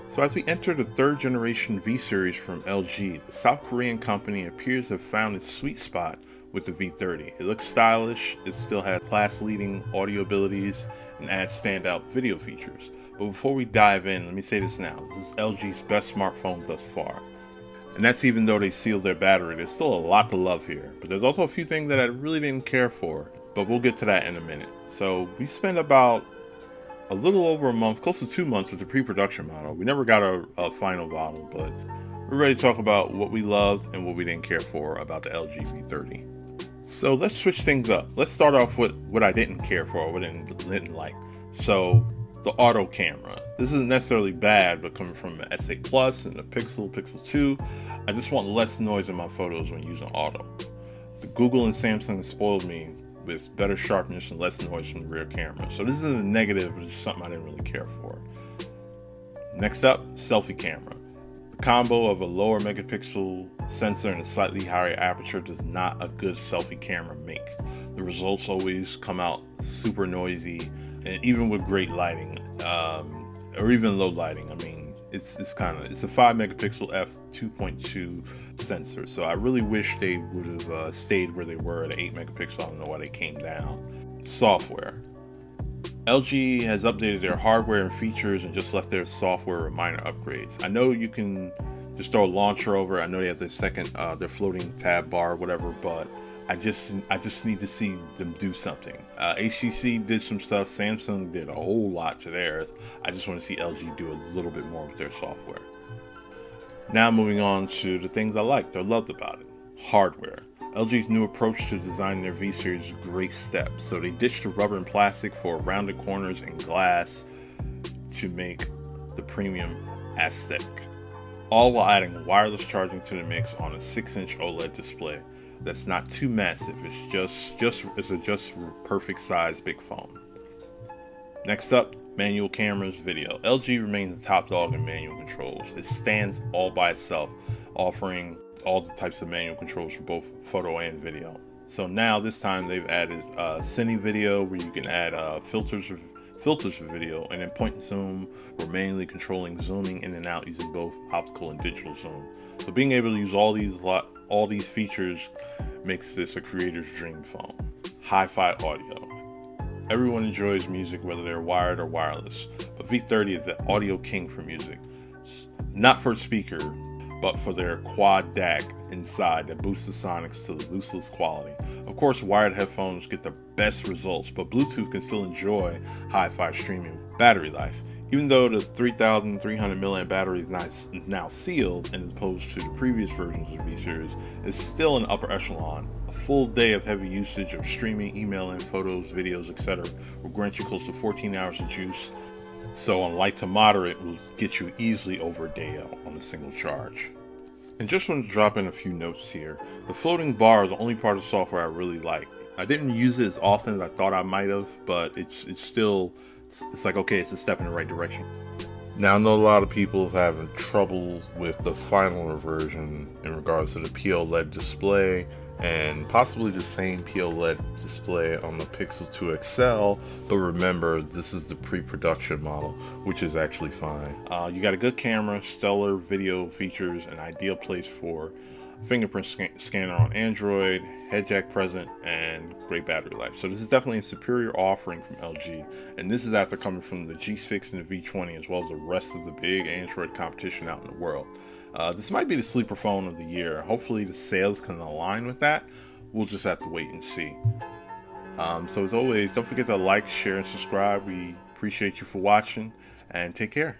So as we enter the third generation V series from LG, the South Korean company appears to have found its sweet spot with the V30. It looks stylish, it still has class-leading audio abilities, and adds standout video features. But before we dive in, let me say this now. This is LG's best smartphone thus far. And that's even though they sealed their battery. There's still a lot to love here. But there's also a few things that I really didn't care for. But we'll get to that in a minute. So we spent about a little over a month, close to 2 months with the pre-production model. We never got a final model, but we're ready to talk about what we loved and what we didn't care for about the LG V30. So let's switch things up. Let's start off with what I didn't care for, what I didn't like. So the auto camera. This isn't necessarily bad, but coming from the S8 Plus and the Pixel 2, I just want less noise in my photos when using auto. The Google and Samsung have spoiled me with better sharpness and less noise from the rear camera. So this isn't a negative, but it's something I didn't really care for. Next up, selfie camera. The combo of a lower megapixel sensor and a slightly higher aperture does not a good selfie camera make. The results always come out super noisy, and even with great lighting, or even low lighting, I mean, it's a 5 megapixel f2.2 sensor. So I really wish they would have stayed where they were at 8 megapixel. I don't know why they came down. Software. LG has updated their hardware and features and just left their software with minor upgrades. I know you can just throw a launcher over. I know they have their their floating tab bar, whatever, but I just need to see them do something. HTC did some stuff. Samsung did a whole lot to theirs. I just want to see LG do a little bit more with their software. Now moving on to the things I liked or loved about it. Hardware. LG's new approach to designing their V series is a great step. So they ditched the rubber and plastic for rounded corners and glass to make the premium aesthetic, all while adding wireless charging to the mix on a 6-inch OLED display that's not too massive. It's just perfect size big phone. Next up, manual cameras, video. LG remains the top dog in manual controls. It stands all by itself, offering all the types of manual controls for both photo and video. So now this time they've added Cine Video, where you can add filters for video, and then point and zoom, or manually controlling zooming in and out using both optical and digital zoom. So being able to use all these features makes this a creator's dream phone. Hi-fi audio. Everyone enjoys music, whether they're wired or wireless, but V30 is the audio king for music. Not for speaker, but for their quad DAC inside that boosts the sonics to the lossless quality. Of course, wired headphones get the best results, but Bluetooth can still enjoy hi-fi streaming. Battery life. Even though the 3,300 mAh battery is now sealed, and as opposed to the previous versions of the V series, it's still an upper echelon. A full day of heavy usage of streaming, emailing, photos, videos, etc. will grant you close to 14 hours of juice. So on light to moderate will get you easily over a day on a single charge. And just want to drop in a few notes here. The floating bar is the only part of the software I really like. I didn't use it as often as I thought I might have, but it's like, okay, it's a step in the right direction. Now I know a lot of people have having trouble with the final version in regards to the POLED display, and possibly the same POLED display on the Pixel 2 XL, but remember, this is the pre-production model, which is actually fine. You got a good camera, stellar video features, an ideal place for fingerprint scanner on Android, head jack present, and great battery life. So this is definitely a superior offering from LG, and this is after coming from the G6 and the V20, as well as the rest of the big Android competition out in the world. This might be the sleeper phone of the year. Hopefully the sales can align with that. We'll just have to wait and see. So as always, don't forget to like, share, and subscribe. We appreciate you for watching, and take care.